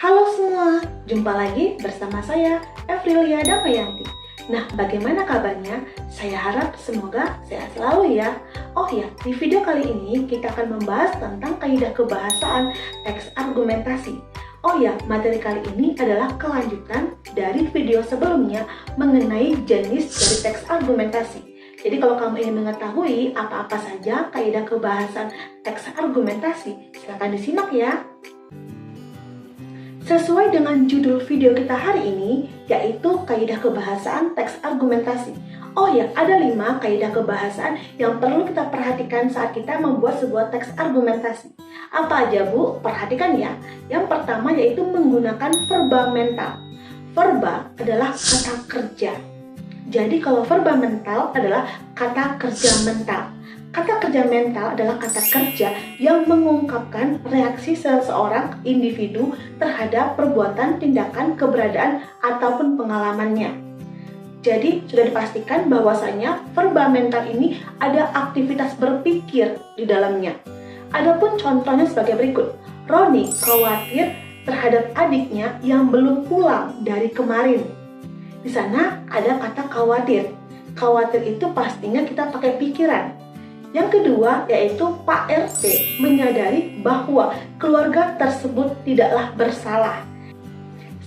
Halo semua, jumpa lagi bersama saya, Evrilia Damayanti. Nah, bagaimana kabarnya? Saya harap semoga sehat selalu ya. Oh ya, di video kali ini kita akan membahas tentang kaidah kebahasaan teks argumentasi. Oh ya, materi kali ini adalah kelanjutan dari video sebelumnya mengenai jenis dari teks argumentasi. Jadi kalau kamu ingin mengetahui apa-apa saja kaidah kebahasan teks argumentasi, silakan disimak ya. Sesuai dengan judul video kita hari ini, yaitu kaidah kebahasaan teks argumentasi. Oh ya, ada 5 kaidah kebahasaan yang perlu kita perhatikan saat kita membuat sebuah teks argumentasi. Apa aja Bu? Perhatikan ya. Yang pertama yaitu menggunakan verba mental. Verba adalah kata kerja. Jadi kalau verba mental adalah kata kerja mental. Kata kerja mental adalah kata kerja yang mengungkapkan reaksi seseorang individu terhadap perbuatan, tindakan, keberadaan, ataupun pengalamannya. Jadi sudah dipastikan bahwasanya verba mental ini ada aktivitas berpikir di dalamnya. Adapun contohnya sebagai berikut. Roni khawatir terhadap adiknya yang belum pulang dari kemarin. Di sana ada kata khawatir. Khawatir itu pastinya kita pakai pikiran. Yang kedua yaitu Pak RT menyadari bahwa keluarga tersebut tidaklah bersalah.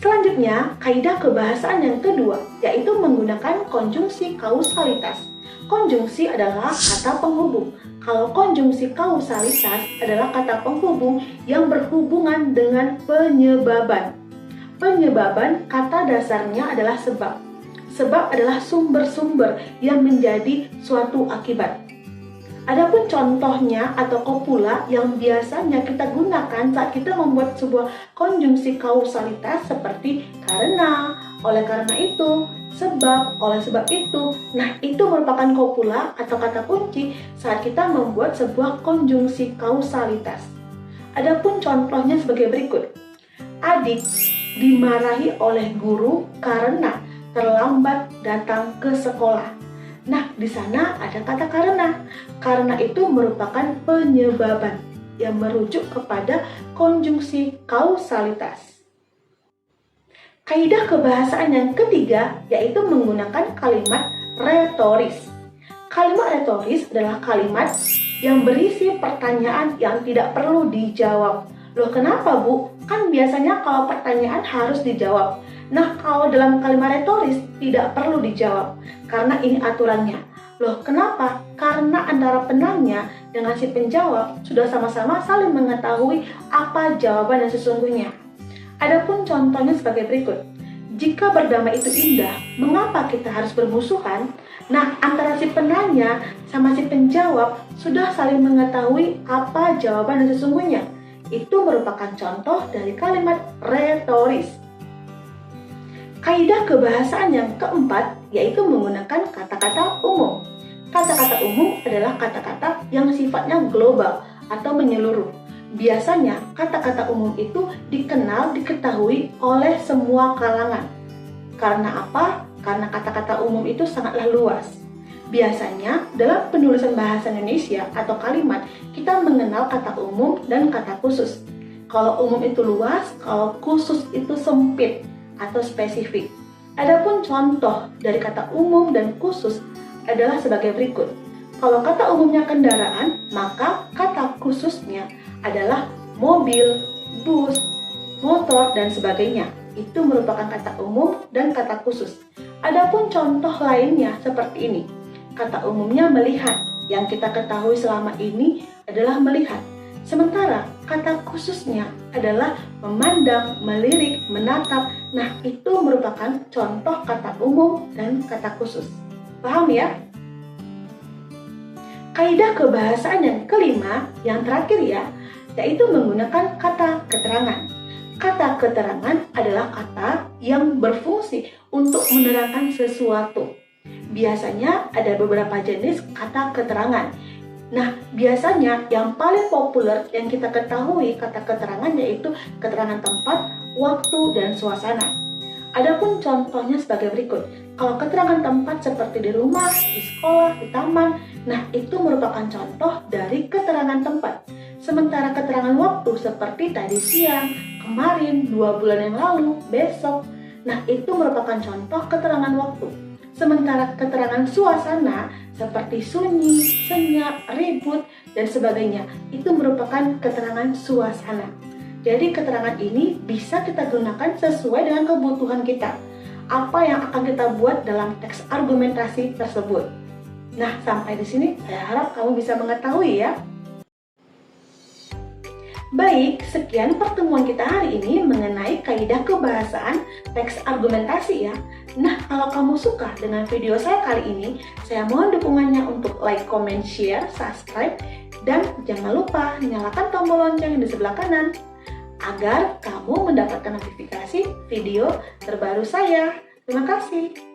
Selanjutnya, kaidah kebahasaan yang kedua yaitu menggunakan konjungsi kausalitas. Konjungsi adalah kata penghubung. Kalau konjungsi kausalitas adalah kata penghubung yang berhubungan dengan penyebaban. Penyebaban kata dasarnya adalah sebab. Sebab adalah sumber-sumber yang menjadi suatu akibat. Adapun contohnya atau kopula yang biasanya kita gunakan saat kita membuat sebuah konjungsi kausalitas seperti karena, oleh karena itu, sebab, oleh sebab itu. Nah, itu merupakan kopula atau kata kunci saat kita membuat sebuah konjungsi kausalitas. Adapun contohnya sebagai berikut. Adik dimarahi oleh guru karena terlambat datang ke sekolah. Nah, di sana ada kata karena. Karena itu merupakan penyebaban yang merujuk kepada konjungsi kausalitas. Kaidah kebahasaan yang ketiga yaitu menggunakan kalimat retoris. Kalimat retoris adalah kalimat yang berisi pertanyaan yang tidak perlu dijawab. Loh, kenapa Bu? Kan biasanya kalau pertanyaan harus dijawab. Nah, kalau dalam kalimat retoris tidak perlu dijawab, karena ini aturannya. Loh, kenapa? Karena antara penanya dengan si penjawab sudah sama-sama saling mengetahui apa jawaban yang sesungguhnya. Adapun contohnya sebagai berikut. Jika berdamai itu indah, mengapa kita harus bermusuhan? Nah, antara si penanya sama si penjawab sudah saling mengetahui apa jawaban yang sesungguhnya. Itu merupakan contoh dari kalimat retoris. Kaidah kebahasaan yang keempat yaitu menggunakan kata-kata umum. Kata-kata umum adalah kata-kata yang sifatnya global atau menyeluruh. Biasanya kata-kata umum itu diketahui oleh semua kalangan. Karena apa? Karena kata-kata umum itu sangatlah luas. Biasanya dalam penulisan bahasa Indonesia atau kalimat kita mengenal kata umum dan kata khusus. Kalau umum itu luas, kalau khusus itu sempit atau spesifik. Adapun contoh dari kata umum dan khusus adalah sebagai berikut. Kalau kata umumnya kendaraan, maka kata khususnya adalah mobil, bus, motor, dan sebagainya. Itu merupakan kata umum dan kata khusus. Adapun contoh lainnya seperti ini. Kata umumnya melihat, yang kita ketahui selama ini adalah melihat. Sementara kata khususnya adalah memandang, melirik, menatap. Nah, itu merupakan contoh kata umum dan kata khusus. Paham ya? Kaidah kebahasaan yang kelima, yang terakhir ya, yaitu menggunakan kata keterangan. Kata keterangan adalah kata yang berfungsi untuk menerangkan sesuatu. Biasanya ada beberapa jenis kata keterangan. Nah, biasanya yang paling populer yang kita ketahui kata keterangan yaitu keterangan tempat, waktu, dan suasana. Adapun contohnya sebagai berikut. Kalau keterangan tempat seperti di rumah, di sekolah, di taman, nah itu merupakan contoh dari keterangan tempat. Sementara keterangan waktu seperti tadi siang, kemarin, 2 bulan yang lalu, besok. Nah, itu merupakan contoh keterangan waktu. Sementara keterangan suasana seperti sunyi, senyap, ribut, dan sebagainya itu merupakan keterangan suasana. Jadi keterangan ini bisa kita gunakan sesuai dengan kebutuhan kita. Apa yang akan kita buat dalam teks argumentasi tersebut. Nah, sampai di sini saya harap kamu bisa mengetahui ya. Baik, sekian pertemuan kita hari ini mengenai kaidah kebahasaan teks argumentasi ya. Nah, kalau kamu suka dengan video saya kali ini, saya mohon dukungannya untuk like, comment, share, subscribe, dan jangan lupa nyalakan tombol lonceng di sebelah kanan agar kamu mendapatkan notifikasi video terbaru saya. Terima kasih.